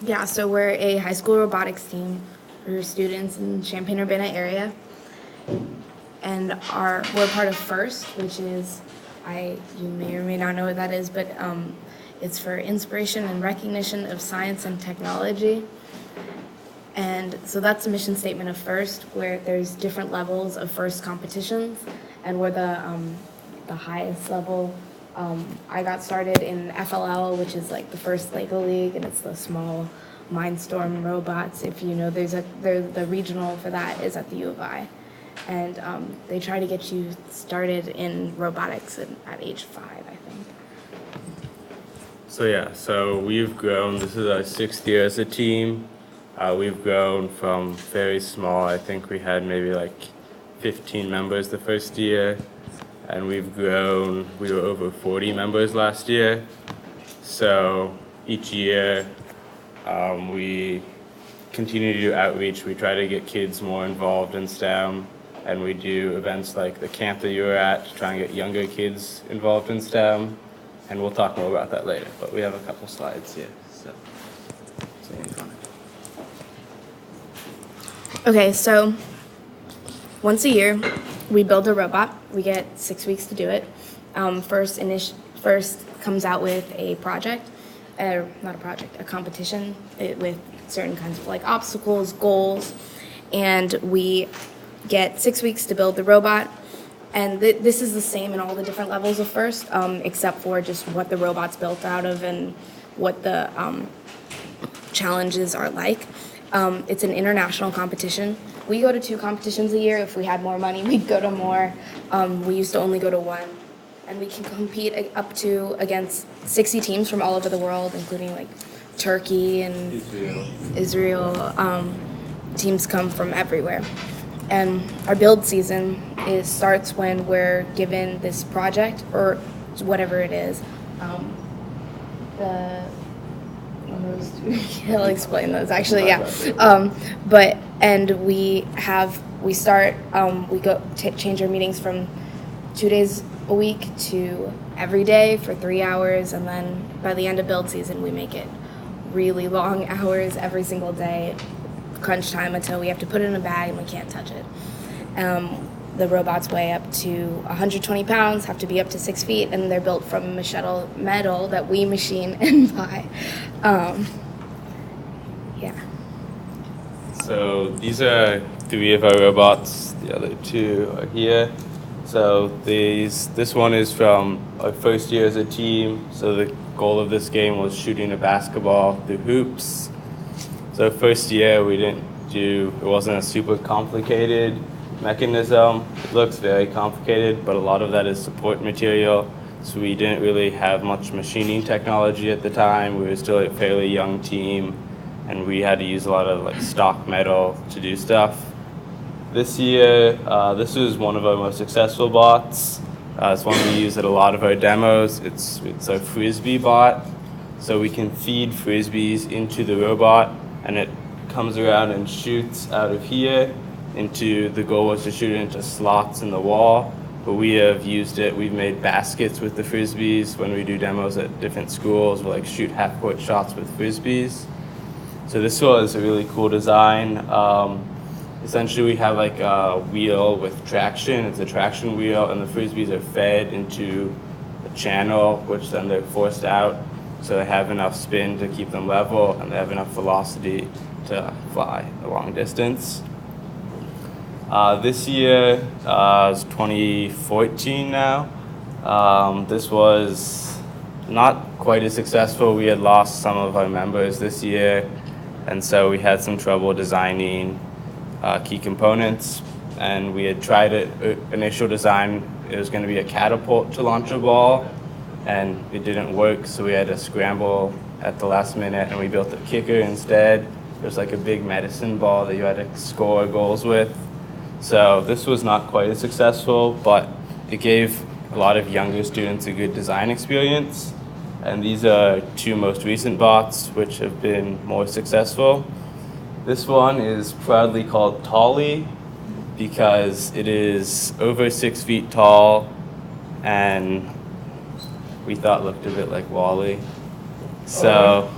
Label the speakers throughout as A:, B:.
A: Yeah, so we're a high school robotics team for students in Champaign-Urbana area, and we're part of First, which is you may or may not know what that is, but it's for inspiration and recognition of science and technology. And so that's the mission statement of First, where there's different levels of First competitions, and we're the highest level. I got started in FLL, which is like the first Lego League, and it's the small Mindstorm robots. If you know, the regional for that is at the U of I, and they try to get you started in robotics at age 5, I think.
B: So we've grown. This is our 6th year as a team. We've grown from very small. I think we had maybe like 15 members the first year, and we've grown. We were over 40 members last year. So each year we continue to do outreach. We try to get kids more involved in STEM, and we do events like the camp that you were at to try and get younger kids involved in STEM. And we'll talk more about that later, but we have a couple slides here.
A: Okay, so once a year, we build a robot. We get 6 weeks to do it. First comes out with a project, not a project, a competition with certain kinds of like obstacles, goals, and we get 6 weeks to build the robot. And this is the same in all the different levels of First, except for just what the robot's built out of and what the challenges are like. It's an international competition. We go to 2 competitions a year. If we had more money, we'd go to more. We used to only go to 1. And we can compete against 60 teams from all over the world, including like Turkey and Israel. Teams come from everywhere. And our build season starts when we're given this project or whatever it is. He'll explain those actually, yeah. We go change our meetings from 2 days a week to every day for 3 hours, and then by the end of build season we make it really long hours every single day, crunch time until we have to put it in a bag and we can't touch it. The robots weigh up to 120 pounds, have to be up to 6 feet, and they're built from metal that we machine and buy. Yeah.
B: So these are 3 of our robots. The other 2 are here. So this one is from our first year as a team. So the goal of this game was shooting a basketball through hoops. So first year it wasn't a super complicated mechanism. It looks very complicated, but a lot of that is support material. So we didn't really have much machining technology at the time. We were still a fairly young team, and we had to use a lot of like stock metal to do stuff. This year, this was one of our most successful bots. It's one we use at a lot of our demos. It's a frisbee bot. So we can feed frisbees into the robot, and it comes around and shoots out of here the goal was to shoot it into slots in the wall. But we have used it, we've made baskets with the frisbees. When we do demos at different schools, we'll like shoot half-court shots with frisbees. So this was a really cool design. Essentially we have like a wheel with traction. It's a traction wheel, and the frisbees are fed into a channel, which then they're forced out. So they have enough spin to keep them level, and they have enough velocity to fly a long distance. This year is 2014 now. This was not quite as successful. We had lost some of our members this year, and so we had some trouble designing key components. And we had tried initial design. It was going to be a catapult to launch a ball, and it didn't work, so we had to scramble at the last minute, and we built a kicker instead. It was like a big medicine ball that you had to score goals with. So this was not quite as successful, but it gave a lot of younger students a good design experience. And these are 2 most recent bots, which have been more successful. This one is proudly called Tolly because it is over 6 feet tall, and we thought looked a bit like Wally. So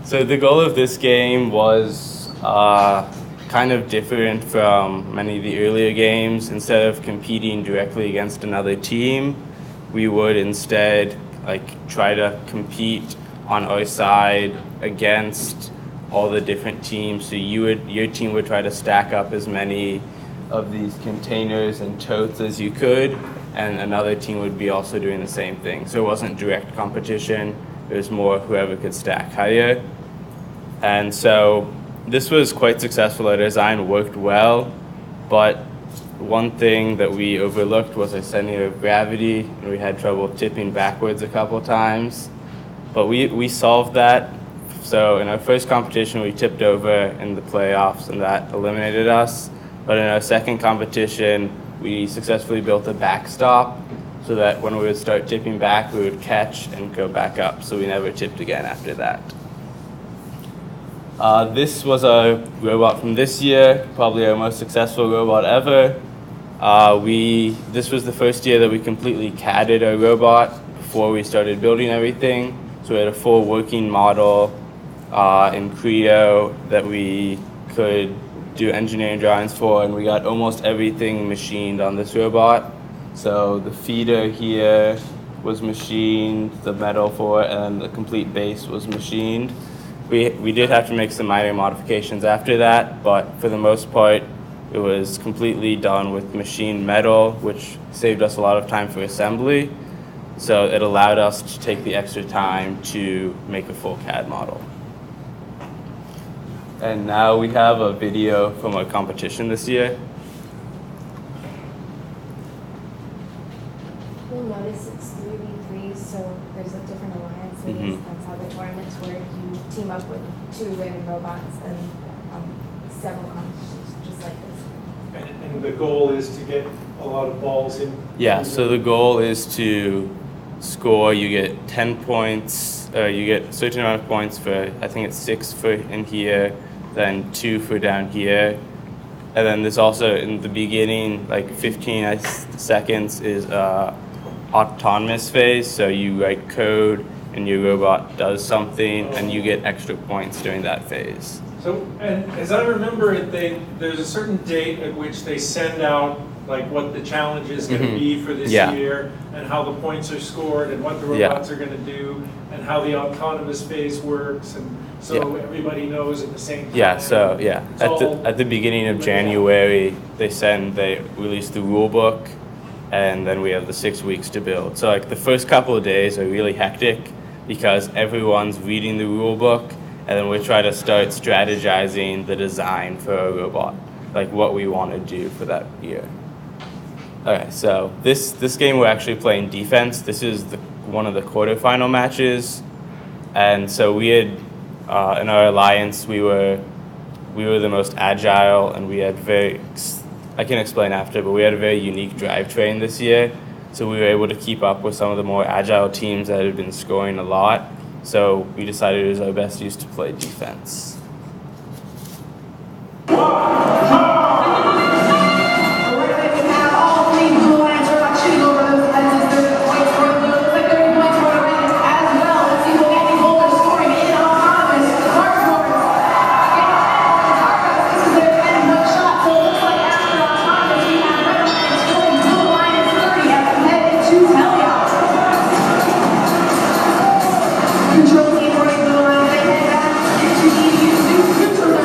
B: So the goal of this game was kind of different from many of the earlier games. Instead of competing directly against another team, we would instead try to compete on our side against all the different teams. So your team would try to stack up as many of these containers and totes as you could, and another team would be also doing the same thing. So it wasn't direct competition, it was more whoever could stack higher. And so this was quite successful. Our design worked well, but one thing that we overlooked was our center of gravity, and we had trouble tipping backwards a couple times. But we solved that. So in our first competition, we tipped over in the playoffs, and that eliminated us. But in our second competition, we successfully built a backstop so that when we would start tipping back, we would catch and go back up. So we never tipped again after that. This was a robot from this year, probably our most successful robot ever. This was the first year that we completely CAD'd our robot before we started building everything. So we had a full working model in Creo that we could do engineering drawings for, and we got almost everything machined on this robot. So the feeder here was machined, the metal for it, and the complete base was machined. We did have to make some minor modifications after that, but for the most part, it was completely done with machined metal, which saved us a lot of time for assembly. So it allowed us to take the extra time to make a full CAD model. And now we have a video from our competition this year.
A: You'll notice it's 3v3, so there's a different alliances.
B: Mm-hmm.
A: That's how the tournaments work. You team up with 2 random robots and several competitions just like this.
C: And the goal is to get a lot of balls in.
B: Yeah, so the goal is to score. You get 10 points, you get a certain amount of points for, I think it's 6 for in here, then 2 for down here. And then there's also in the beginning, 15 seconds is autonomous phase. So you write code and your robot does something and you get extra points during that phase.
C: So, and as I remember it, there's a certain date at which they send out what the challenge is going to be for this year, and how the points are scored, and what the robots are going to do, and how the autonomous phase works, and so everybody knows at the same time.
B: Yeah, so at the beginning of January, they release the rule book, and then we have the 6 weeks to build. So the first couple of days are really hectic because everyone's reading the rule book, and then we try to start strategizing the design for a robot, what we want to do for that year. Okay, so this game we're actually playing defense. This is one of the quarterfinal matches, and so we had in our alliance we were the most agile, and we had I can explain after, but we had a very unique drivetrain this year, so we were able to keep up with some of the more agile teams that had been scoring a lot. So we decided it was our best use to play defense.
D: Control-Z right below line, they head back into the neutral zone.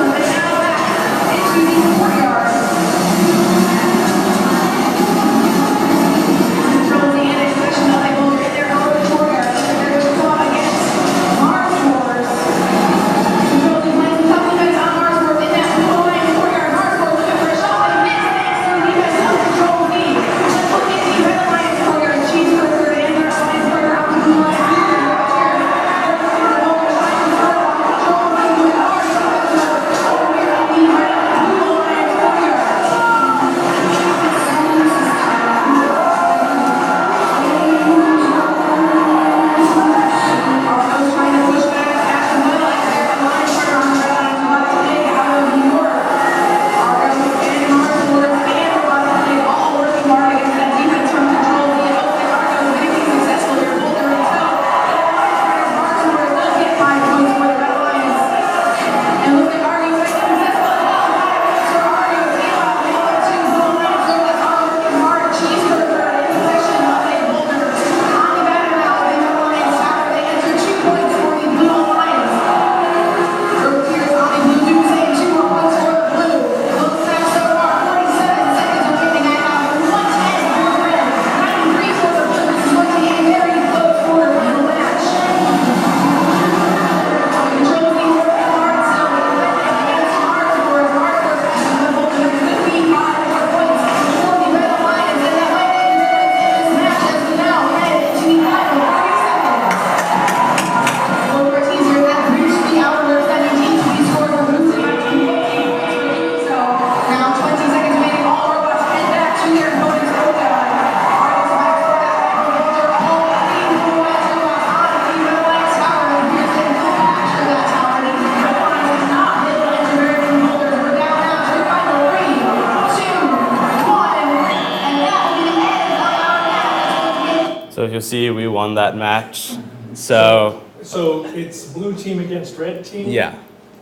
B: you'll see, we won that match. So
C: it's blue team against red team?
B: yeah.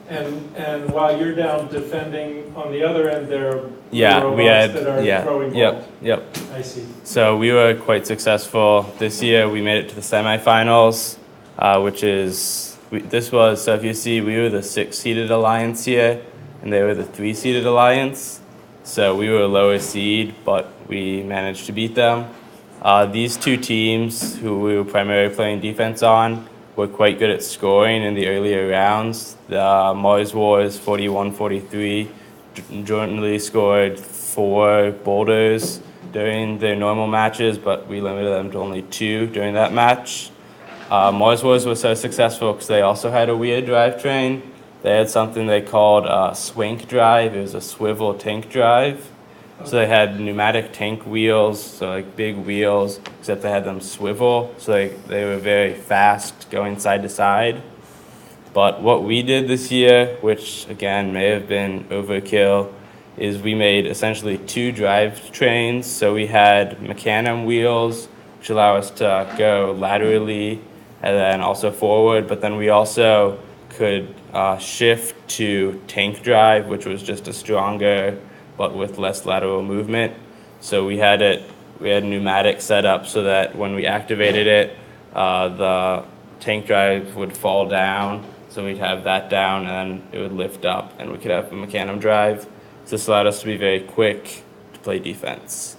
C: And while you're down defending on the other end, there are
B: Yeah,
C: robots that are throwing balls.
B: Yep.
C: I see.
B: So we were quite successful this year. We made it to the semifinals, which is so if you see, we were the 6-seeded alliance here, and they were the 3-seeded alliance. So we were a lower seed, but we managed to beat them. These two teams, who we were primarily playing defense on, were quite good at scoring in the earlier rounds. The Mars Wars 41-43 jointly scored 4 boulders during their normal matches, but we limited them to only 2 during that match. Mars Wars was so successful because they also had a weird drivetrain. They had something they called a swank drive. It was a swivel tank drive. So they had pneumatic tank wheels, so like big wheels, except they had them swivel, so they were very fast going side to side. But what we did this year, which again may have been overkill, is we made essentially 2 drivetrains. So we had mecanum wheels, which allow us to go laterally and then also forward, but then we also could shift to tank drive, which was just a stronger but with less lateral movement. So we had pneumatic set up so that when we activated it, the tank drive would fall down. So we'd have that down and then it would lift up and we could have a mecanum drive. So this allowed us to be very quick to play defense.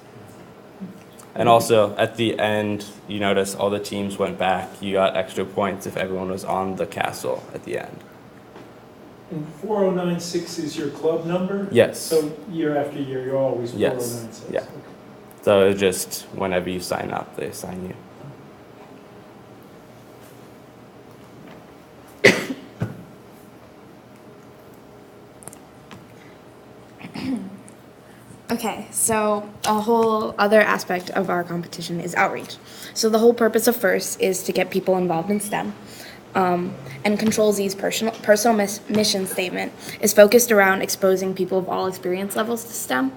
B: And also at the end, you notice all the teams went back. You got extra points if everyone was on the castle at the end.
C: And 4096 is your club number?
B: Yes.
C: So year after year, you're always 4096?
B: Yes. Yeah. So it's just whenever you sign up, they assign you.
A: Okay, so a whole other aspect of our competition is outreach. So the whole purpose of First is to get people involved in STEM. And Ctrl-Z's personal mission statement is focused around exposing people of all experience levels to STEM.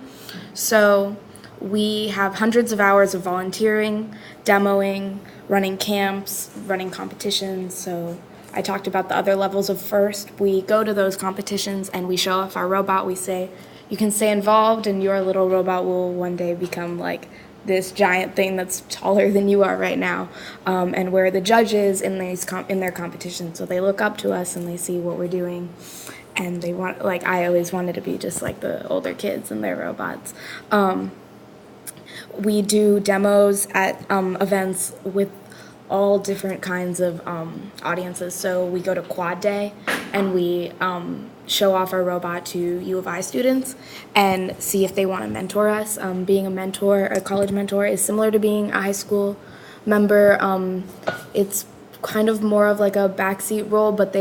A: So we have hundreds of hours of volunteering, demoing, running camps, running competitions. So I talked about the other levels of First. We go to those competitions and we show off our robot. We say, you can stay involved and your little robot will one day become like this giant thing that's taller than you are right now. And we're the judges in their competition. So they look up to us and they see what we're doing. And they want, like, I always wanted to be just like the older kids and their robots. We do demos at events with all different kinds of audiences. So we go to Quad Day and we show off our robot to U of I students and see if they want to mentor us. Being a mentor, a college mentor, is similar to being a high school member. It's kind of more of like a backseat role, but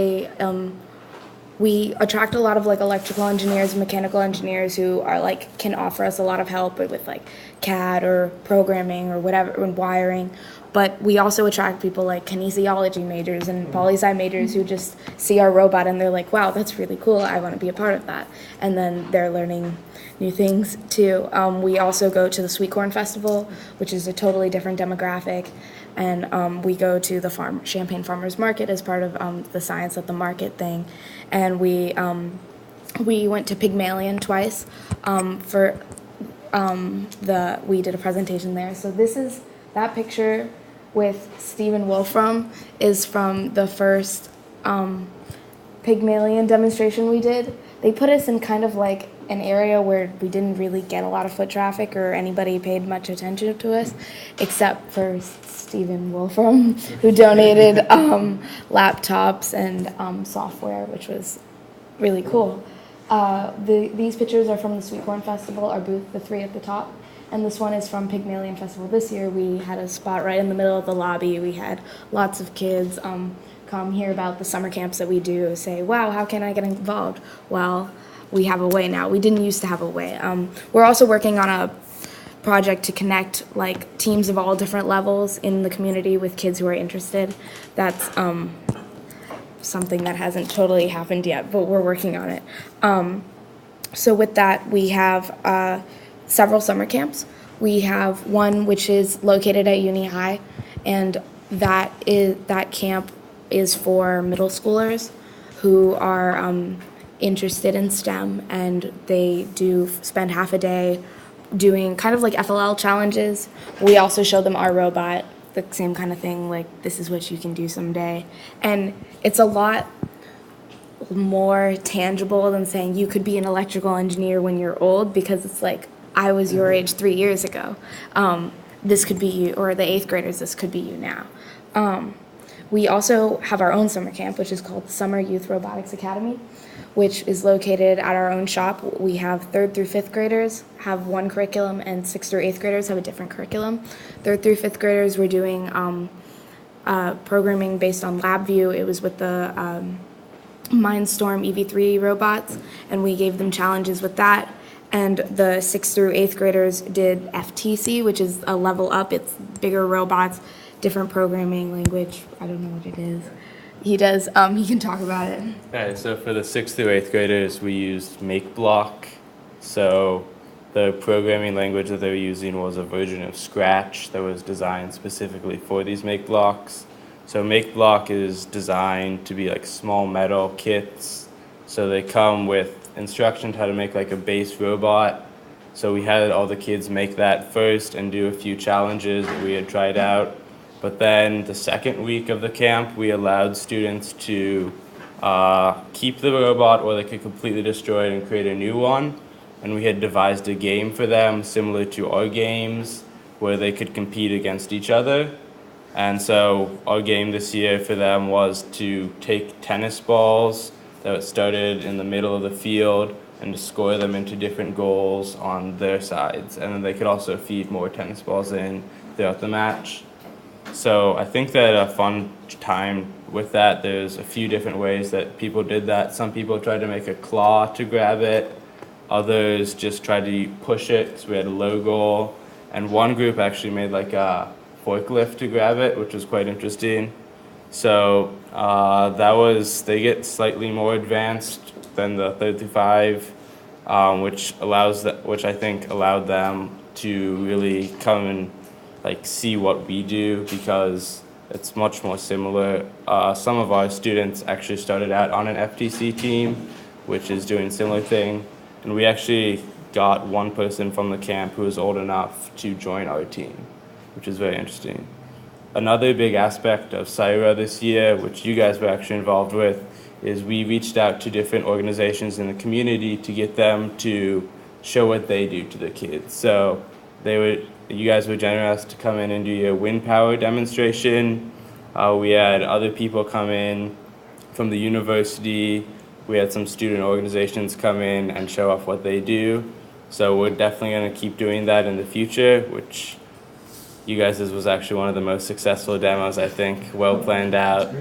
A: we attract a lot of like electrical engineers, mechanical engineers who are like can offer us a lot of help with like CAD or programming or whatever, and wiring. But we also attract people like kinesiology majors and poli-sci majors who just see our robot and they're like, wow, that's really cool. I want to be a part of that. And then they're learning new things too. We also go to the Sweet Corn Festival, which is a totally different demographic. And we go to the Champaign Farmers Market as part of the Science at the Market thing. And we went to Pygmalion twice we did a presentation there. So that picture with Stephen Wolfram is from the first Pygmalion demonstration we did. They put us in kind of like an area where we didn't really get a lot of foot traffic or anybody paid much attention to us, except for Stephen Wolfram, who donated laptops and software, which was really cool. These pictures are from the Sweet Corn Festival, our booth, the 3 at the top. And this one is from Pygmalion Festival. This year we had a spot right in the middle of the lobby. We had lots of kids come hear about the summer camps that we do, say, wow, how can I get involved? Well, we have a way now. We didn't used to have a way. We're also working on a project to connect like teams of all different levels in the community with kids who are interested. That's something that hasn't totally happened yet, but we're working on it. So with that, we have several summer camps. We have one which is located at Uni High, and that camp is for middle schoolers who are interested in STEM, and they do spend half a day doing kind of like FLL challenges. We also show them our robot, the same kind of thing, like this is what you can do someday. And it's a lot more tangible than saying you could be an electrical engineer when you're old, because it's like, I was your age 3 years ago. This could be you, or the 8th graders, this could be you now. We also have our own summer camp, which is called Summer Youth Robotics Academy, which is located at our own shop. We have 3rd through 5th graders have one curriculum, and 6th through 8th graders have a different curriculum. 3rd through 5th graders, we're doing programming based on LabVIEW. It was with the Mindstorm EV3 robots, and we gave them challenges with that. And the 6th through 8th graders did FTC, which is a level up. It's bigger robots, different programming language. I don't know what it is. He does. He can talk about it.
B: Okay, so for the 6th through 8th graders, we used MakeBlock. So the programming language that they were using was a version of Scratch that was designed specifically for these MakeBlocks. So MakeBlock is designed to be like small metal kits. So they come with instructions how to make like a base robot. So we had all the kids make that first and do a few challenges that we had tried out. But then the second week of the camp, we allowed students to keep the robot, or they could completely destroy it and create a new one. And we had devised a game for them similar to our games, where they could compete against each other. And so our game this year for them was to take tennis balls that started in the middle of the field and to score them into different goals on their sides. And then they could also feed more tennis balls in throughout the match. So I think that a fun time with that, there's a few different ways that people did that. Some people tried to make a claw to grab it. Others just tried to push it, because we had a low goal. And one group actually made like a forklift to grab it, which was quite interesting. So they get slightly more advanced than the 3rd through 5, which I think allowed them to really come and like see what we do, because it's much more similar. Some of our students actually started out on an FTC team, which is doing similar thing, and we actually got one person from the camp who was old enough to join our team, which is very interesting. Another big aspect of CYRA this year, which you guys were actually involved with, is we reached out to different organizations in the community to get them to show what they do to the kids. So you guys were generous to come in and do your wind power demonstration. We had other people come in from the university. We had some student organizations come in and show off what they do. So we're definitely going to keep doing that in the future, which you guys' was actually one of the most successful demos, I think, well planned out.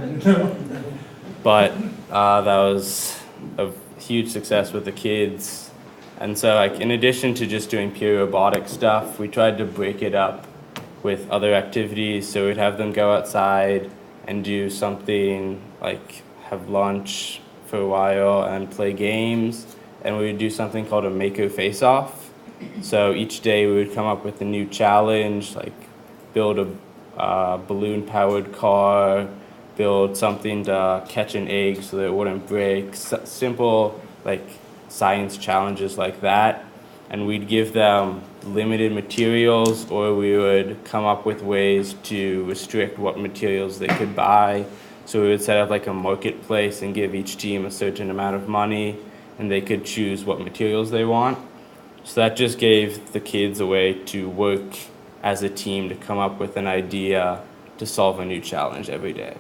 B: But that was a huge success with the kids. And so like in addition to just doing pure robotic stuff, we tried to break it up with other activities. So we'd have them go outside and do something like have lunch for a while and play games. And we would do something called a Maker Face-Off. So each day we would come up with a new challenge, like build a balloon-powered car, build something to catch an egg so that it wouldn't break, simple like science challenges like that. And we'd give them limited materials, or we would come up with ways to restrict what materials they could buy. So we would set up like a marketplace and give each team a certain amount of money, and they could choose what materials they want. So that just gave the kids a way to work as a team to come up with an idea to solve a new challenge every day.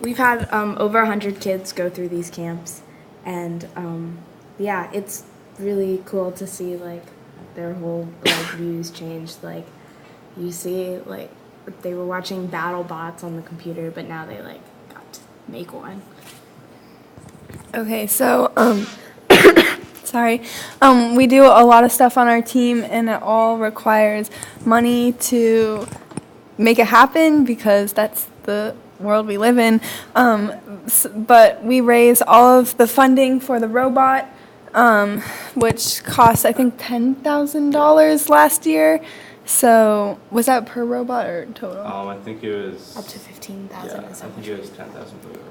A: We've had over 100 kids go through these camps, and yeah, it's really cool to see like their whole like views change. Like you see, like they were watching BattleBots on the computer, but now they like got to make one.
E: Okay, so sorry, we do a lot of stuff on our team, and it all requires money to make it happen, because that's the world we live in. But we raise all of the funding for the robot which cost I think $10,000 last year. So was that per robot or total?
B: I think it was
A: Up to 15,000.
B: Yeah, I think it was 10,000 per robot.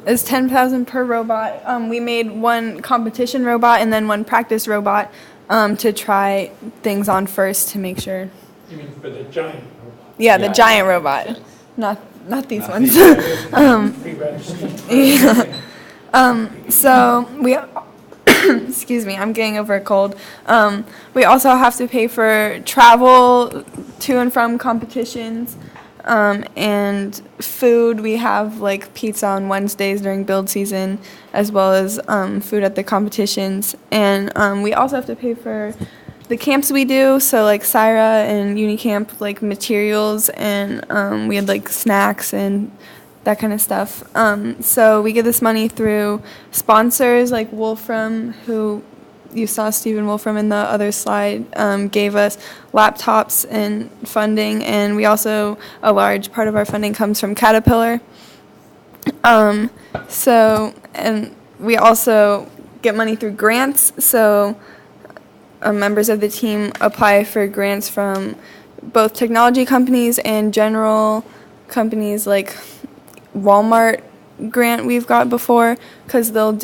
E: It was 10,000 per robot. We made one competition robot and then one practice robot to try things on first to make sure.
C: You mean for the giant robot?
E: Yeah, the
B: Yeah.
E: giant robot, not these
B: Not
E: ones.
B: these
C: Pre-registered.
E: Yeah. So we, excuse me, I'm getting over a cold. We also have to pay for travel to and from competitions, and food. We have like pizza on Wednesdays during build season, as well as food at the competitions. And we also have to pay for the camps we do, so like Syra and Unicamp, like materials, and we had like snacks and that kind of stuff. So we get this money through sponsors like Wolfram, who you saw Stephen Wolfram in the other slide, gave us laptops and funding, and we also, a large part of our funding comes from Caterpillar. And we also get money through grants, so members of the team apply for grants from both technology companies and general companies like Walmart grant we've got before, because there'll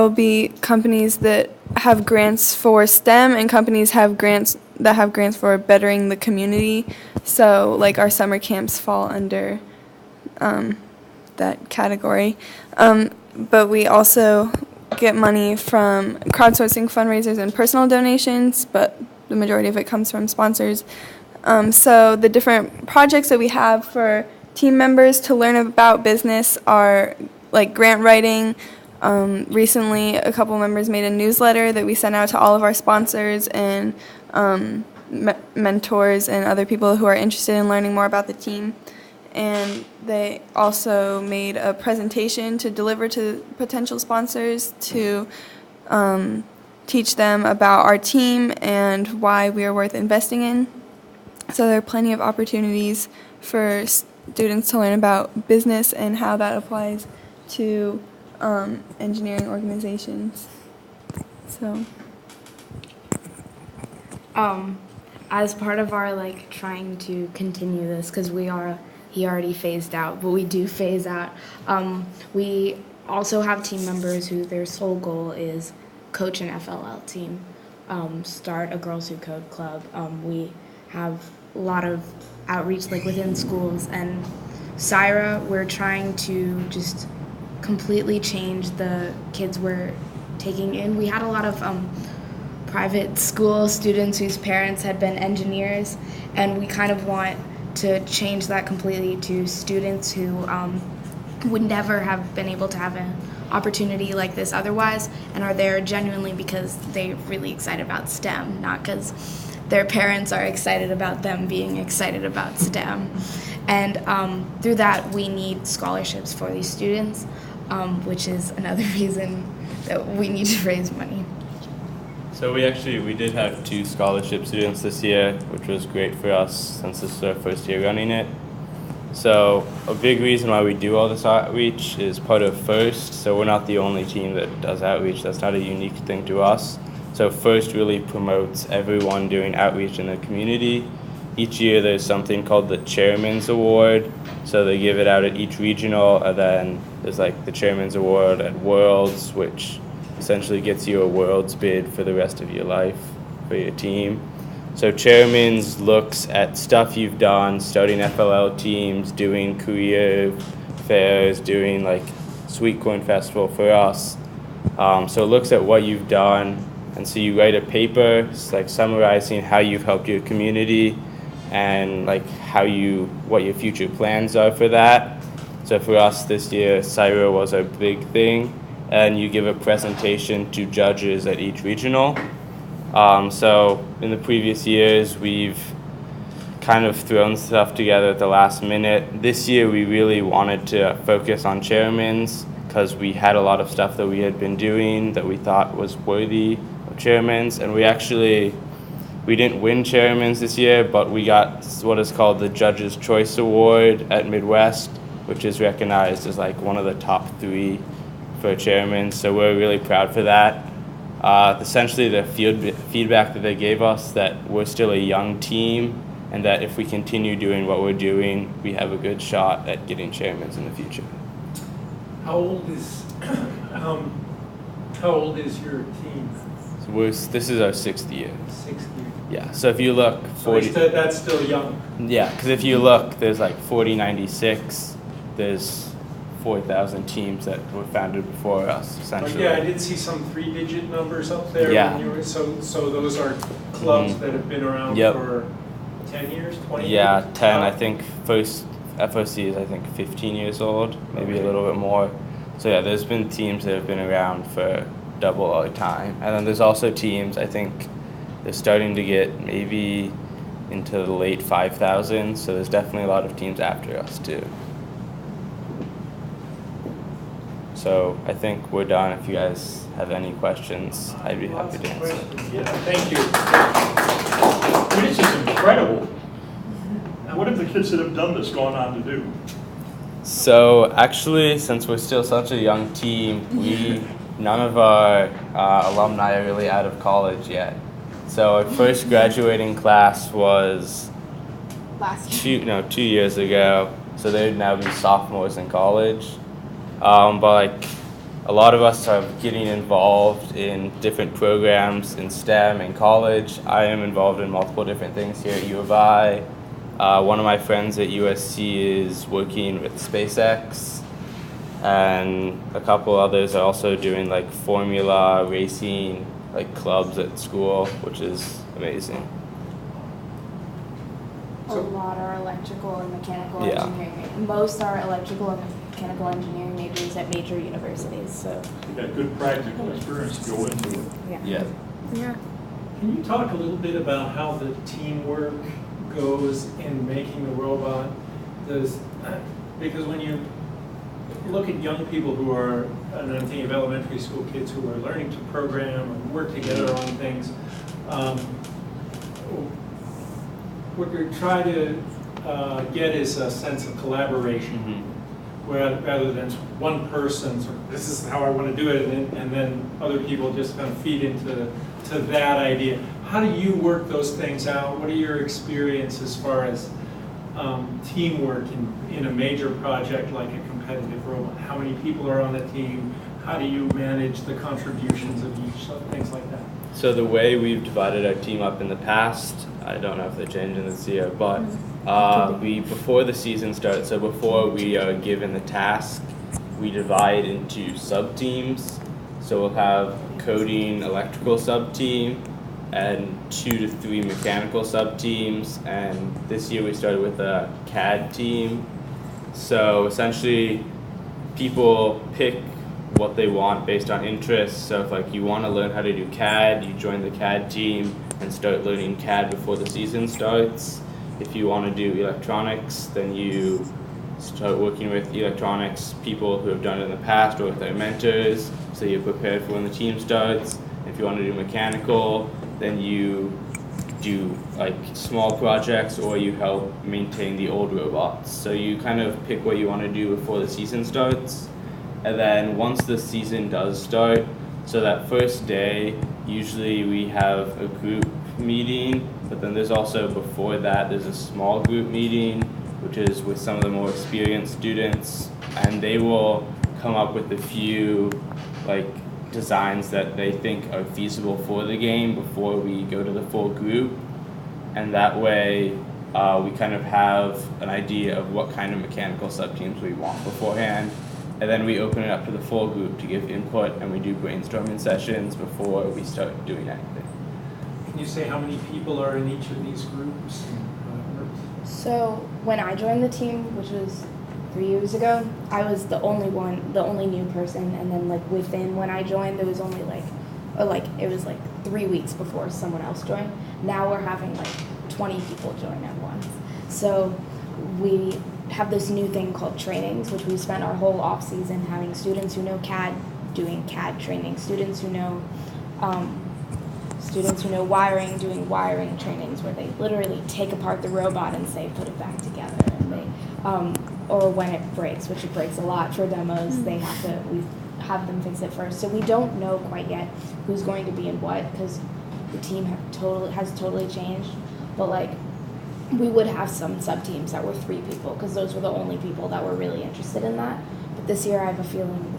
E: be companies that have grants for STEM and companies have grants for bettering the community. So like our summer camps fall under that category. But we also get money from crowdsourcing fundraisers and personal donations, but the majority of it comes from sponsors. So the different projects that we have for team members to learn about business are like grant writing. Recently, a couple members made a newsletter that we sent out to all of our sponsors and mentors and other people who are interested in learning more about the team. And they also made a presentation to deliver to potential sponsors to teach them about our team and why we are worth investing in. So there are plenty of opportunities for students to learn about business and how that applies to engineering organizations. So
A: as part of our like trying to continue this, because he already phased out, but we do phase out. We also have team members who their sole goal is coach an FLL team, start a Girls Who Code club. We have a lot of outreach like within schools, and Syra, we're trying to just completely change the kids we're taking in. We had a lot of private school students whose parents had been engineers, and we kind of want to change that completely to students who would never have been able to have an opportunity like this otherwise, and are there genuinely because they're really excited about STEM, not because their parents are excited about them being excited about STEM. And through that, we need scholarships for these students, which is another reason that we need to raise money.
B: So we did have 2 scholarship students this year, which was great for us since this is our first year running it. So a big reason why we do all this outreach is part of First. So we're not the only team that does outreach. That's not a unique thing to us. So First really promotes everyone doing outreach in the community. Each year there's something called the Chairman's Award. So they give it out at each regional, and then there's like the Chairman's Award at Worlds, which essentially gets you a Worlds bid for the rest of your life for your team. So Chairman's looks at stuff you've done, starting FLL teams, doing career fairs, doing like Sweet Corn Festival for us. So it looks at what you've done, and so you write a paper, it's like summarizing how you've helped your community and like what your future plans are for that. So for us this year, Syra was our big thing, and you give a presentation to judges at each regional. So in the previous years, we've kind of thrown stuff together at the last minute. This year, we really wanted to focus on chairmans because we had a lot of stuff that we had been doing that we thought was worthy of chairmans, and we didn't win chairmans this year, but we got what is called the Judge's Choice Award at Midwest, which is recognized as like one of the top 3 for a chairman, so we're really proud for that. Essentially, the feedback that they gave us that we're still a young team, and that if we continue doing what we're doing, we have a good shot at getting chairmans in the future.
C: How old is how old is your team?
B: So this is our 6th year.
C: 6 years.
B: Yeah. So if you look, 40.
C: So that's still young.
B: Yeah, because if you look, there's like 4096. There's 4,000 teams that were founded before us, essentially.
C: Yeah, I did see some 3-digit numbers up there.
B: Yeah.
C: When you were, so those are clubs that have been around for 10 years, 20 years?
B: Yeah, 10. I think first FOC is 15 years old, maybe a little bit more. So yeah, there's been teams that have been around for double our time. And then there's also teams, I think they're starting to get maybe into the late 5,000s, so there's definitely a lot of teams after us too. So I think we're done. If you guys have any questions, I'd be happy to answer.
C: Yeah, thank you.
F: This is incredible. What have the kids that have done this gone on to do?
B: So actually, since we're still such a young team, none of our alumni are really out of college yet. So our first graduating class was 2 years ago. So they'd now be sophomores in college. But a lot of us are getting involved in different programs in STEM in college. I am involved in multiple different things here at U of I. One of my friends at USC is working with SpaceX, and a couple others are also doing like formula racing, like clubs at school, which is amazing.
A: A lot are electrical and mechanical
B: Yeah.
A: engineering. Most are electrical and mechanical engineering majors at major universities. So
F: You got good practical experience to go into it.
B: Yeah.
E: Yeah.
C: Can you talk a little bit about how the teamwork goes in making the robot? Because when you look at young people who are, and I'm thinking of elementary school kids who are learning to program and work together on things, what you're trying to get is a sense of collaboration, rather than one person, sort of, this is how I want to do it, and then other people just kind of feed into that idea. How do you work those things out? What are your experience as far as teamwork in a major project like a competitive robot? How many people are on the team? How do you manage the contributions of each, things like that?
B: So the way we've divided our team up in the past, I don't know if they're changing this year, but before the season starts, so before we are given the task, we divide into sub-teams. So we'll have a coding electrical sub-team and 2 to 3 mechanical sub-teams, and this year we started with a CAD team. So essentially people pick what they want based on interests. So if like you want to learn how to do CAD, you join the CAD team and start learning CAD before the season starts. If you want to do electronics, then you start working with electronics people who have done it in the past or with their mentors, so you're prepared for when the team starts. If you want to do mechanical, then you do like small projects or you help maintain the old robots. So you kind of pick what you want to do before the season starts. And then once the season does start, so that first day, usually we have a group meeting, but then there's also before that, there's a small group meeting, which is with some of the more experienced students, and they will come up with a few like designs that they think are feasible for the game before we go to the full group. And that way, we kind of have an idea of what kind of mechanical sub-teams we want beforehand. And then we open it up to the full group to give input, and we do brainstorming sessions before we start doing anything.
C: Can you say how many people are in each of these groups?
A: So when I joined the team, which was 3 years ago, I was the only new person, and then like within when I joined, there was only it was 3 weeks before someone else joined. Now we're having 20 people join at once. So we have this new thing called trainings, which we spent our whole off season having students who know CAD doing CAD training, students who know wiring doing wiring trainings, where they literally take apart the robot and say put it back together, and they or when it breaks, which it breaks a lot for demos, they have to have them fix it first. So we don't know quite yet who's going to be in what because the team has totally changed. But like, we would have some sub teams that were 3 people because those were the only people that were really interested in that. But this year, I have a feeling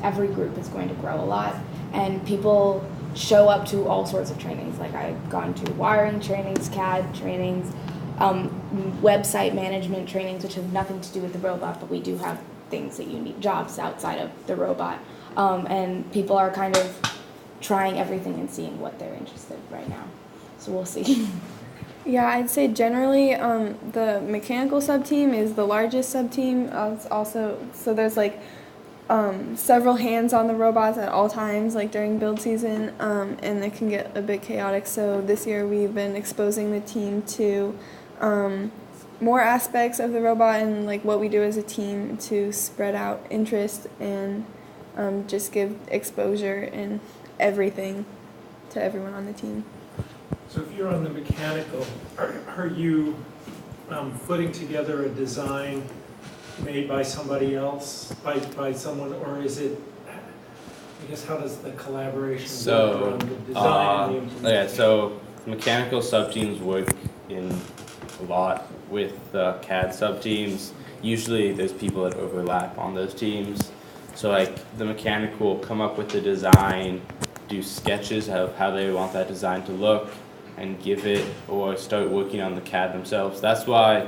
A: every group is going to grow a lot, and people show up to all sorts of trainings. Like I've gone to wiring trainings, CAD trainings, website management trainings, which have nothing to do with the robot, but we do have things that you need, jobs outside of the robot. And people are kind of trying everything and seeing what they're interested in right now. So we'll see.
E: Yeah, I'd say generally the mechanical sub-team is the largest sub-team. So there's like several hands on the robots at all times, like during build season, and it can get a bit chaotic. So this year we've been exposing the team to more aspects of the robot and like what we do as a team to spread out interest and just give exposure and everything to everyone on the team.
C: So if you're on the mechanical, are you putting together a design made by somebody else, by someone, or is it, I guess, how does the collaboration work around the design and the implementation?
B: So mechanical sub-teams work in a lot with the CAD sub-teams. Usually there's people that overlap on those teams. So like the mechanical will come up with the design, do sketches of how they want that design to look, and give it or start working on the CAD themselves. That's why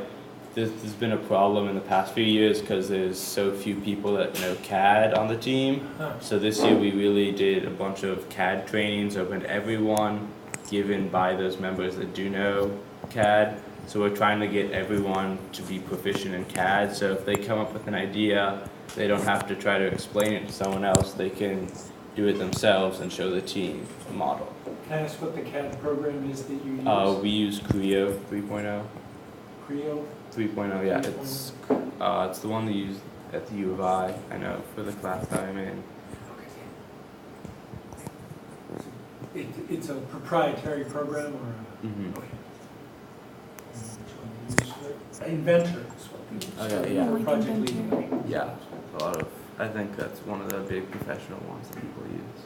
B: there's been a problem in the past few years because there's so few people that know CAD on the team. So this year we really did a bunch of CAD trainings open to everyone, given by those members that do know CAD. So we're trying to get everyone to be proficient in CAD. So if they come up with an idea, they don't have to try to explain it to someone else. They can do it themselves and show the team a model.
C: Can I ask what the CAD program is that you use?
B: We use Creo 3.0.
C: Creo?
B: 3.0, yeah. It's the one they use at the U of I know, for the class that I'm in.
C: It's a proprietary program or a...
B: Mm-hmm.
C: Okay. Which one do you use for it? Inventor is what people
B: Okay,
C: say.
B: yeah.
C: Or Project Lead.
B: Yeah, a lot of, I think that's one of the big professional ones that people use.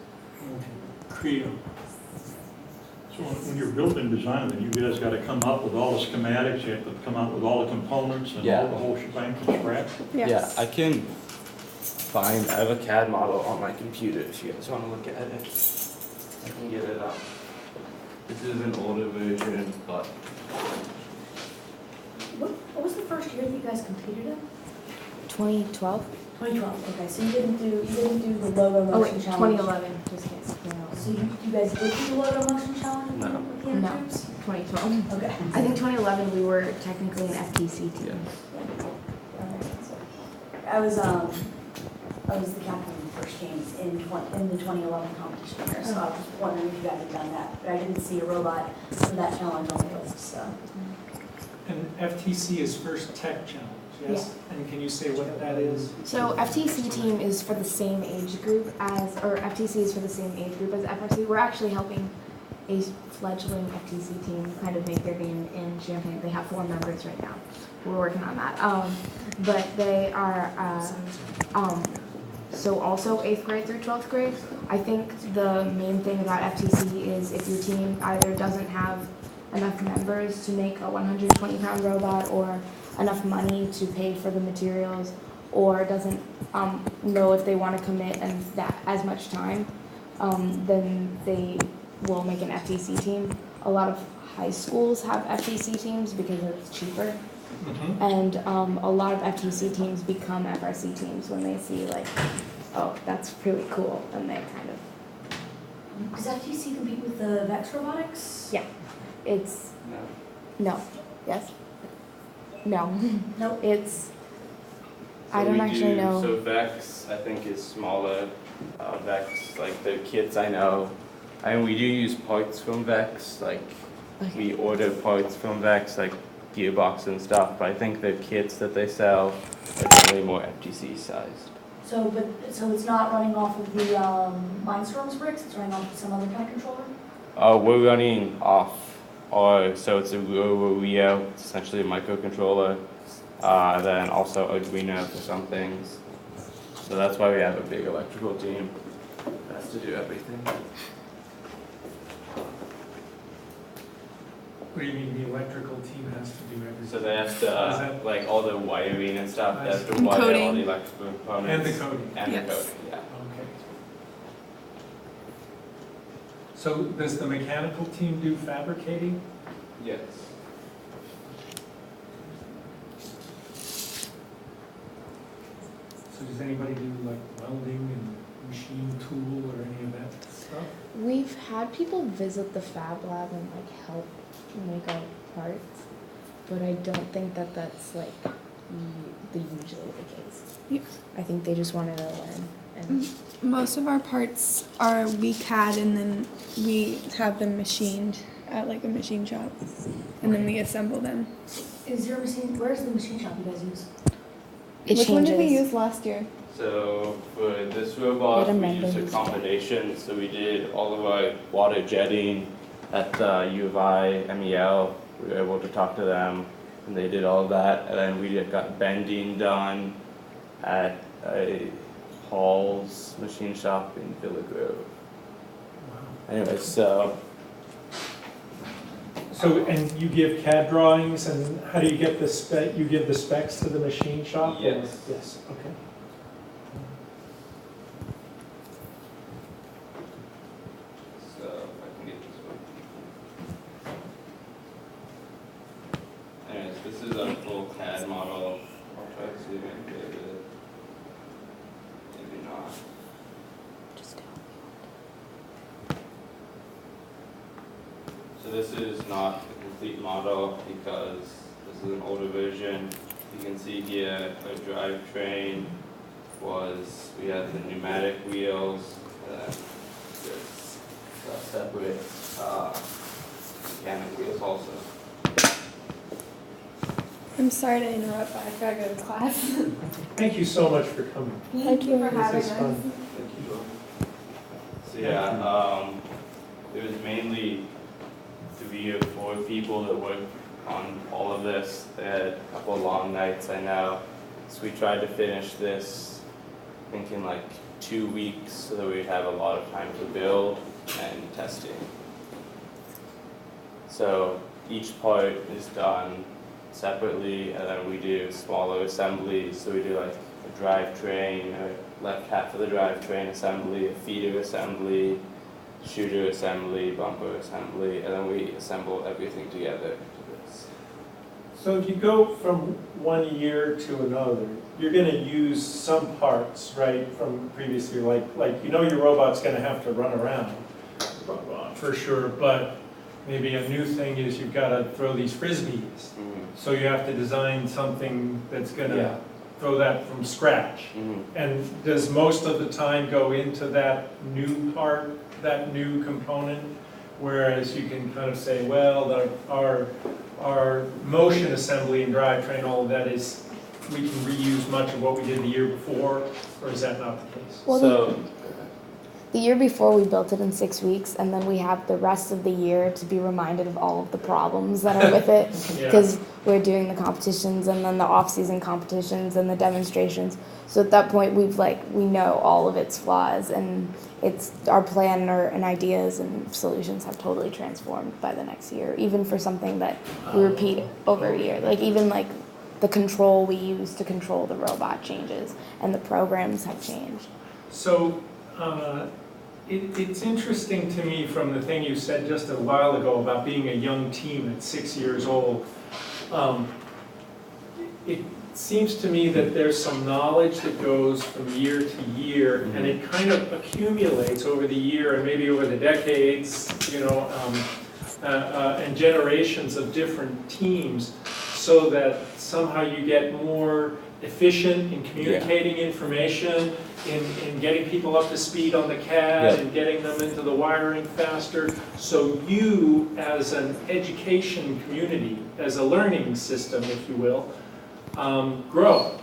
C: Okay. Creo.
F: So when you're building design, then you guys got to come up with all the schematics, you have to come up with all the components and all the whole shebang from scratch?
E: Yes.
B: Yeah, I have a CAD model on my computer if you guys want to look at it. I can get it up. This is an older version, but...
G: What was the first year that you guys competed in?
A: 2012?
G: 2012. Okay, so you didn't do the logo
A: Oh wait,
G: motion challenge.
A: 2011. Just kidding.
G: So you guys did do the logo motion challenge
B: No.
G: with the
A: No.
G: other troops?
A: 2012.
G: Okay.
A: I think 2011 we were technically an FTC team.
B: Yeah.
G: Okay, so I was the captain of the first game in the 2011 competition here, so I was just wondering if you guys had done that, but I didn't see a robot for that challenge on the list, so.
C: And FTC is First Tech Challenge, yes? And can you say what that is?
A: So FTC team is for the same age group FTC is for the same age group as FRC. We're actually helping a fledgling FTC team kind of make their game in Champaign. They have 4 members right now. We're working on that. But they are so also 8th grade through 12th grade. I think the main thing about FTC is if your team either doesn't have enough members to make a 120-pound robot or enough money to pay for the materials or doesn't know if they want to commit and that as much time, then they will make an FTC team. A lot of high schools have FTC teams because it's cheaper. And a lot of FTC teams become FRC teams when they see like, oh, that's really cool, and they kind of...
G: Does FTC compete with the Vex Robotics?
A: Yeah. It's... No. Yes? No.
G: Nope.
A: It's...
B: So
A: I don't
B: we
A: actually
B: do-
A: know.
B: So Vex, I think, is smaller. Vex, like the kits I know. I mean, we do use parts from Vex, like
A: Okay.
B: we order parts from Vex, like gearbox and stuff, but I think the kits that they sell are generally more FTC sized.
G: So it's not running off of the Mindstorms bricks, it's running off of some other kind of controller?
B: We're running off, so it's a Rio, it's essentially a microcontroller, then also Arduino for some things. So that's why we have a big electrical team that has to do everything.
C: What do you mean the electrical team has to do everything?
B: So they have
C: Is
B: to,
C: that-
B: like all the wiring and stuff, they have to
E: And
B: wire all
E: coding.
B: the electrical components.
C: And the coding.
B: And
E: Yes.
B: the coding, yeah.
C: Okay. So does the mechanical team do fabricating?
B: Yes.
C: So does anybody do like welding and machine tool or any of that stuff?
A: We've had people visit the Fab Lab and like help make our parts, but I don't think that that's like usually the case.
E: Yeah.
A: I think they just wanted to learn. And
E: Most of our parts are we CAD and then we have them machined at like a machine shop, and then we assemble them.
G: Is your machine, where's the machine shop you guys use?
A: it
E: Which
A: changes.
E: one did we use last year?
B: So for this robot,
A: Wait a
B: we
A: minute,
B: used a
A: who's
B: combination. So we did all of our water jetting at U of I, MEL. We were able to talk to them, and they did all of that. And then we got bending done at a Hall's machine shop in Villa Grove. Anyway, so
C: So, and you give CAD drawings, and how do you get the spec, you give the specs to the machine shop? or-
B: Yes.
C: Yes, okay.
B: if I can get this one. Anyways, this is a full CAD model. I'll try to see if I can get it. Maybe not. So this is not a complete model because this is an older version. You can see here our drivetrain was, we had the pneumatic wheels, and then there's separate mechanic wheels also.
E: I'm sorry to interrupt, but I've got to go to class.
C: Thank you so much for coming.
E: Thank you for having
C: This is
E: us.
C: fun.
B: Thank you. So yeah, it was mainly 3 or 4 people that worked on all of this. They had a couple long nights, I know. So we tried to finish this, I think in like 2 weeks, so that we'd have a lot of time to build and testing. So each part is done separately, and then we do smaller assemblies. So we do like a drivetrain, or left half of the drivetrain assembly, a feeder assembly, shooter assembly, bumper assembly, and then we assemble everything together into this.
C: So if you go from one year to another, you're gonna use some parts, right, from previous year, like you know your robot's gonna have to run around, for sure, but maybe a new thing is you've gotta throw these frisbees. So you have to design something that's
B: Yeah.
C: gonna throw that from scratch. And does most of the time go into that new part, that new component? Whereas you can kind of say, well, our motion assembly and drivetrain, all of that is, we can reuse much of what we did the year before, or is that not the case?
A: Well,
B: So,
A: the year before, we built it in 6 weeks, and then we have the rest of the year to be reminded of all of the problems that are with it,
C: Yeah.
A: because we're doing the competitions and then the off-season competitions and the demonstrations. So at that point, we know all of its flaws, and it's our plan and ideas and solutions have totally transformed by the next year, even for something that we repeat over a year. Like even like the control we use to control the robot changes, and the programs have changed.
C: So, it's interesting to me from the thing you said just a while ago about being a young team at 6 years old. It seems to me that there's some knowledge that goes from year to year, and it kind of accumulates over the year and maybe over the decades, and generations of different teams, so that somehow you get more efficient in communicating information, in getting people up to speed on the CAD, and getting them into the wiring faster. So you, as an education community, as a learning system, if you will, grow.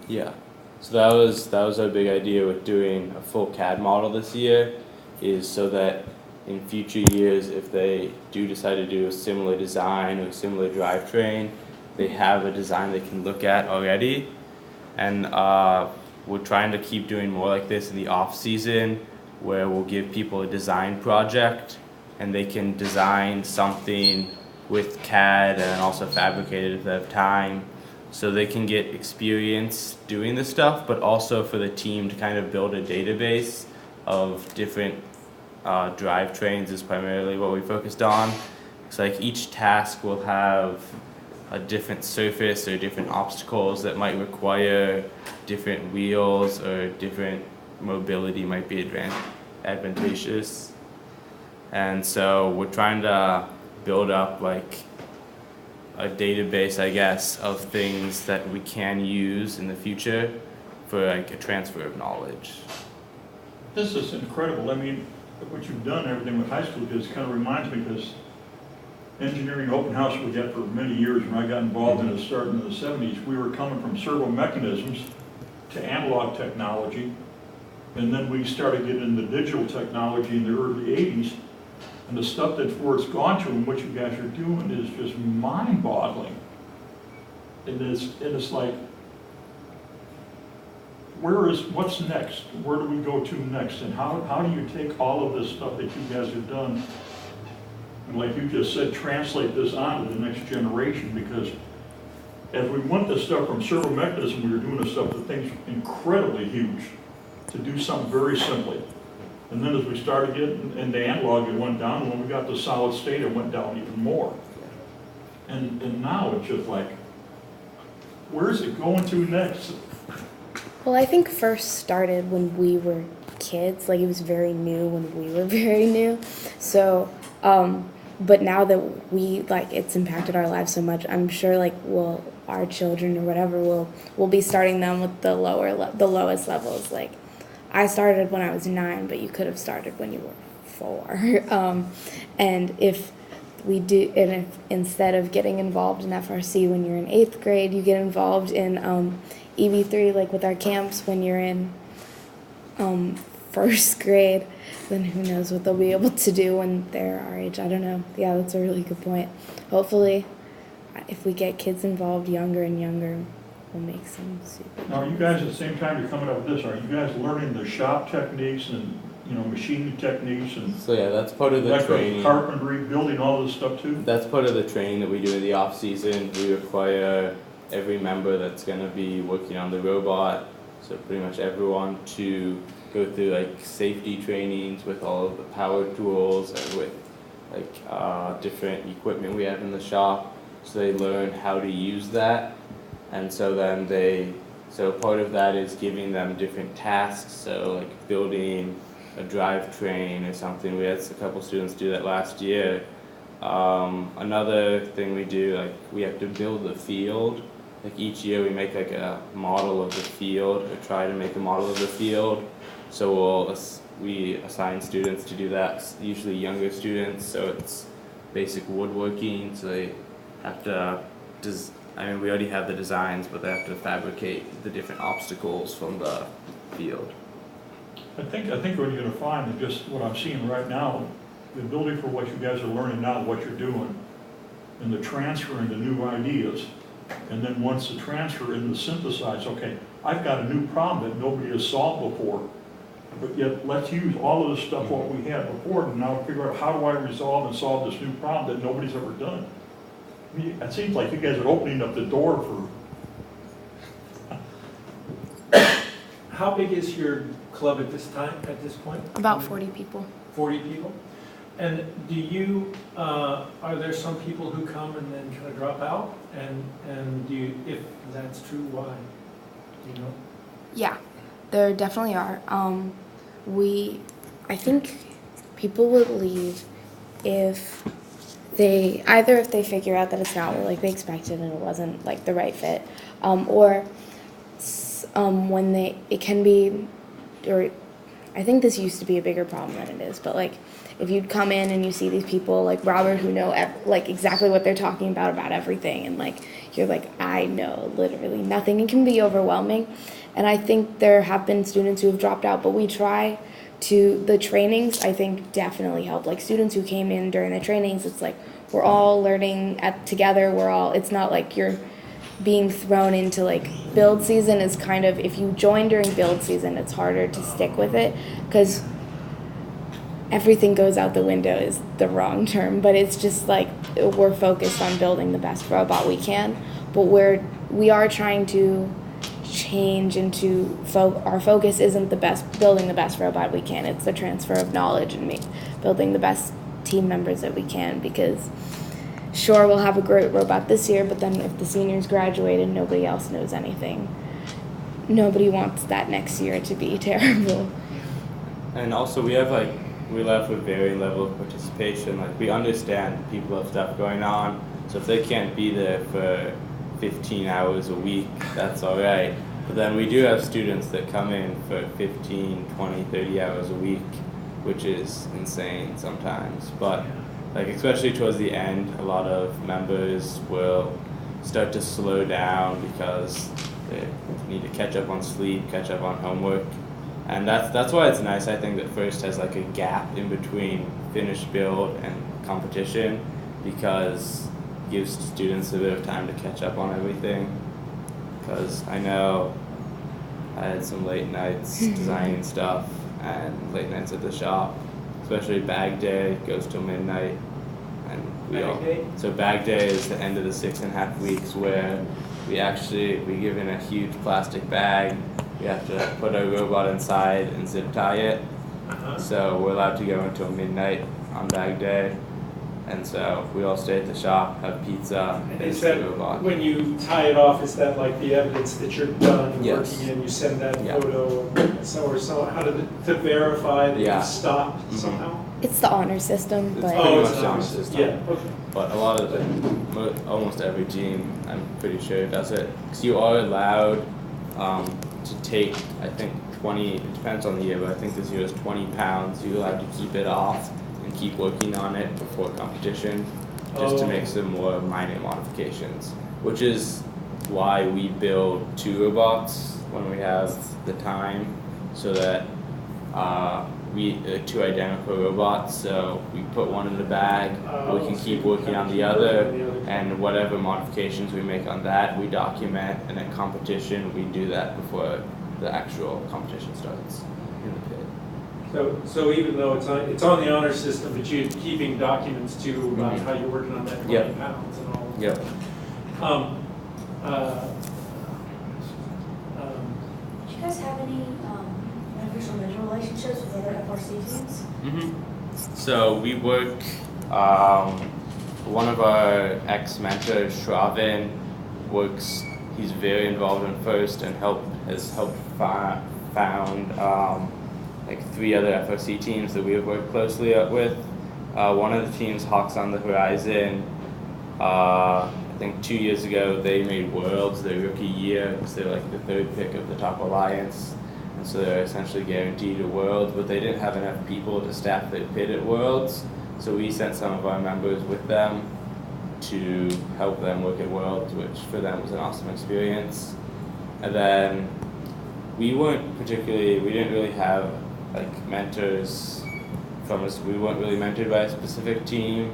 B: yeah. So that was our big idea with doing a full CAD model this year, is so that in future years, if they do decide to do a similar design or a similar drivetrain, they have a design they can look at already. And we're trying to keep doing more like this in the off season, where we'll give people a design project and they can design something with CAD and also fabricate it if they have time, so they can get experience doing this stuff, but also for the team to kind of build a database of different drivetrains is primarily what we focused on. It's like each task will have a different surface or different obstacles that might require different wheels, or different mobility might be advantageous. And so we're trying to build up like a database, I guess, of things that we can use in the future for like a transfer of knowledge.
F: This is incredible. I mean, what you've done, everything with high school kids, kind of reminds me, because engineering open house we got for many years, when I got involved in it starting in the 70s, we were coming from servo mechanisms to analog technology, and then we started getting into digital technology in the early 80s, and the stuff that's where it's gone to and what you guys are doing is just mind-boggling. And it's like, what's next? Where do we go to next? And how do you take all of this stuff that you guys have done, and like you just said, translate this on to the next generation? Because as we went this stuff from servo mechanism, we were doing this stuff to things incredibly huge, to do something very simply. And then as we started getting into analog, it went down. When we got to solid state, it went down even more. And now it's just like, where's it going to next?
A: Well, I think first started when we were kids. Like, it was very new when we were very new. So, but now that we, like, it's impacted our lives so much, I'm sure, like, our children or whatever, we'll be starting them with the lowest levels. Like, I started when I was 9, but you could have started when you were 4. And if instead of getting involved in FRC when you're in 8th grade, you get involved in EB3, like with our camps when you're in 1st grade, then who knows what they'll be able to do when they're our age. I don't know. Yeah, that's a really good point. Hopefully, if we get kids involved younger and younger, we'll make some super.
F: Now, you guys at the same time you're coming up with this, are you guys learning the shop techniques and, machining techniques and
B: So yeah, that's part of the training.
F: carpentry, building all this stuff too?
B: That's part of the training that we do in the off season. We require every member that's going to be working on the robot, so pretty much everyone, to go through like safety trainings with all of the power tools and with like different equipment we have in the shop, so they learn how to use that. And so then so part of that is giving them different tasks, so like building a drivetrain or something. We had a couple students do that last year. Another thing we do, like we have to build the field. Like each year we make like a model of the field, or try to make a model of the field. So we assign students to do that, usually younger students, so it's basic woodworking, so they have to, we already have the designs, but they have to fabricate the different obstacles from the field.
F: I think what you're going to find, and just what I'm seeing right now, the ability for what you guys are learning now, what you're doing, and the transfer into new ideas, and then once the transfer into synthesize, okay, I've got a new problem that nobody has solved before, but yet let's use all of the stuff what we had before and now figure out how do I resolve and solve this new problem that nobody's ever done. I mean, it seems like you guys are opening up the door for.
C: How big is your club at this point?
A: About 40 people.
C: 40 people? And do you, are there some people who come and then kind of drop out? And do you, if that's true, why? Do you know?
A: Yeah, there definitely are. I think people would leave if they figure out that it's not like they expected and it wasn't like the right fit, or when it can be, or I think this used to be a bigger problem than it is, but like if you'd come in and you see these people like Robert who know like exactly what they're talking about everything, and like you're like, I know literally nothing, it can be overwhelming. And I think there have been students who have dropped out, but we try to, the trainings I think definitely help. Like students who came in during the trainings, it's like we're all learning together, it's not like you're being thrown into like build season is kind of, if you join during build season, it's harder to stick with it because everything goes out the window is the wrong term, but it's just like we're focused on building the best robot we can, but we are trying to change into our focus isn't building the best robot we can, it's the transfer of knowledge and building the best team members that we can, because sure, we'll have a great robot this year, but then if the seniors graduate and nobody else knows anything, nobody wants that next year to be terrible.
B: And also we left with varying level of participation. Like, we understand people have stuff going on, so if they can't be there for 15 hours a week, that's all right. But then we do have students that come in for 15, 20, 30 hours a week, which is insane sometimes. But like, especially towards the end, a lot of members will start to slow down because they need to catch up on sleep, catch up on homework. And that's why it's nice, I think, that First has like a gap in between finished build and competition, because it gives students a bit of time to catch up on everything. Because I know I had some late nights designing stuff and late nights at the shop, especially bag day goes till midnight. And so bag day is the end of the 6.5 weeks where we give in a huge plastic bag. We have to put our robot inside and zip tie it. So we're allowed to go until midnight on bag day. And so we all stay at the shop, have pizza,
C: Is that, when you tie it off, is that like the evidence that you're done working in? You send that photo or so, how to verify that you stopped somehow?
A: It's the honor system,
B: It's
A: but
B: pretty much the honor system.
C: Yeah, okay.
B: But a lot of almost every team, I'm pretty sure, does it. Because you are allowed to take, I think 20, it depends on the year, but I think this year is 20 pounds. You're allowed to keep it off and keep working on it before competition, just to make some more minor modifications, which is why we build 2 robots when we have the time, so that 2 identical robots, so we put one in the bag, we can keep working on the other, and whatever modifications we make on that, we document, and at competition, we do that before the actual competition starts in the pit.
C: So even though it's on the honor system, but you're keeping documents too about how you're working on that 20 pounds and all of that.
G: Do you guys have any beneficial mentor relationships with other FRC teams?
B: So we work, one of our ex-mentors, Stavins, he's very involved in First and has helped found like 3 other FRC teams that we have worked closely with. One of the teams, Hawks on the Horizon, I think 2 years ago they made Worlds their rookie year, because they're like the 3rd pick of the top alliance, and so they're essentially guaranteed a World, but they didn't have enough people to staff their pit at Worlds, so we sent some of our members with them to help them work at Worlds, which for them was an awesome experience. And then we didn't really have like mentors from us. We weren't really mentored by a specific team,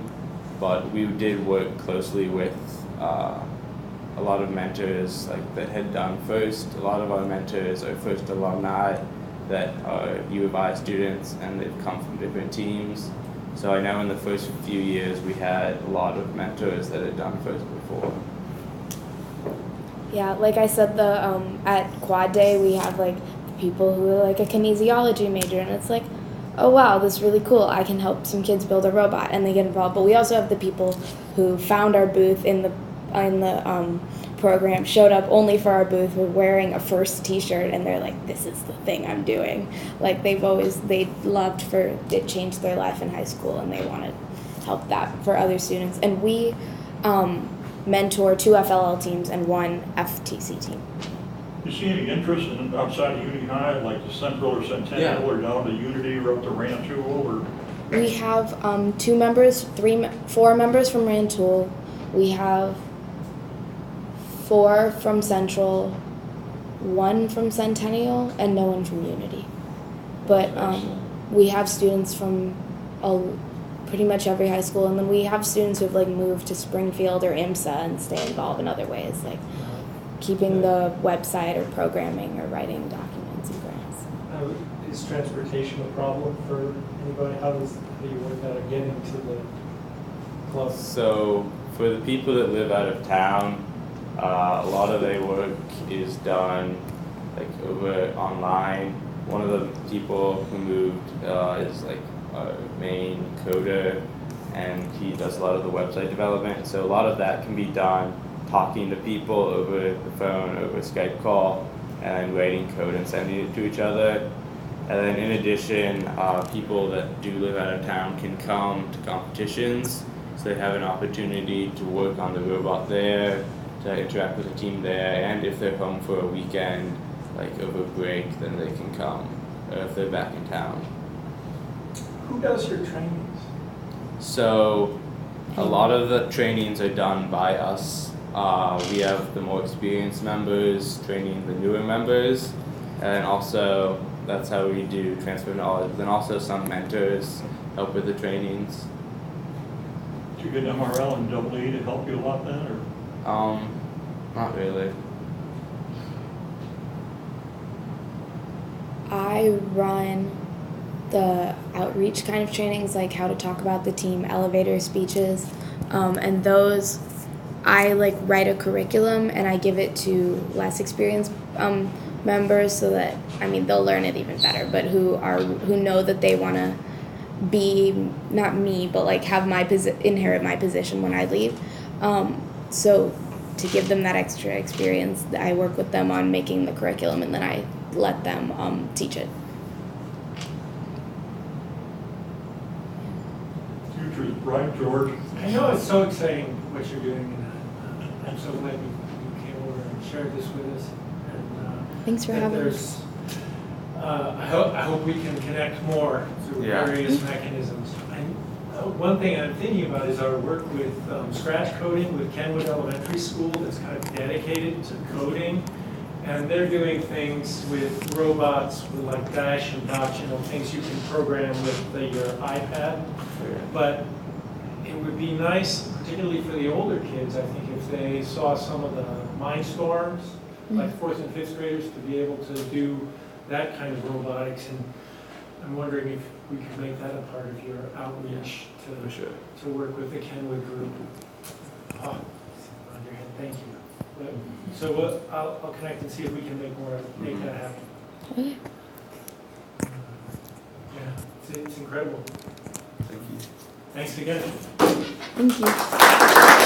B: but we did work closely with a lot of mentors like that had done First. A lot of our mentors are First alumni that are U of I students, and they've come from different teams. So I know in the first few years we had a lot of mentors that had done First before.
A: yeah, like I said, at Quad Day we have like people who are like a kinesiology major, and it's like, oh wow, this is really cool, I can help some kids build a robot, and they get involved. But we also have the people who found our booth in the program, showed up only for our booth, were wearing a First t-shirt, and they're like, this is the thing I'm doing. Like it changed their life in high school, and they want to help that for other students. And we mentor 2 FLL teams and 1 FTC team.
F: You see any interest in outside of Uni High, like the Central or Centennial, or down to Unity or up to Rantoul, or?
A: We have 4 members from Rantoul. We have 4 from Central, 1 from Centennial, and no one from Unity. But we have students from pretty much every high school, and then we have students who have like moved to Springfield or IMSA and stay involved in other ways. Like keeping the website or programming or writing documents and grants.
C: Is transportation a problem for anybody? How do you work out getting to the club?
B: So for the people that live out of town, a lot of their work is done like over online. One of the people who moved is like our main coder, and he does a lot of the website development. So a lot of that can be done talking to people over the phone, over Skype call, and writing code and sending it to each other. And then in addition, people that do live out of town can come to competitions, so they have an opportunity to work on the robot there, to interact with the team there, and if they're home for a weekend, like over break, then they can come, or if they're back in town.
C: Who does your trainings?
B: So a lot of the trainings are done by us. We have the more experienced members training the newer members, and also that's how we do transfer knowledge. Then also some mentors help with the trainings.
F: Do you get MRL and AA to help you a lot then, or?
B: Not really.
A: I run the outreach kind of trainings, like how to talk about the team, elevator speeches, and those I like write a curriculum and I give it to less experienced members, so that they'll learn it even better, but who know that they want to be not me, but like have inherit my position when I leave. So to give them that extra experience, I work with them on making the curriculum, and then I let them teach it.
F: Future's bright, George.
C: I know it's so exciting what you're doing, and I'm so glad you came over and shared this with us. And,
A: Thanks for having us.
C: I hope we can connect more through various mechanisms. One thing I'm thinking about is our work with scratch coding with Kenwood Elementary School that's kind of dedicated to coding. And they're doing things with robots with like Dash and Dotch, things you can program with your iPad. But it would be nice, particularly for the older kids, I think, if they saw some of the Mindstorms, like 4th and 5th graders, to be able to do that kind of robotics. And I'm wondering if we could make that a part of your outreach to work with the Kenwood group. Oh, on your head, thank you. But, so I'll connect and see if we can make that happen.
A: Yeah.
C: Yeah, it's incredible.
B: Thank you.
C: Thanks again.
A: Thank you.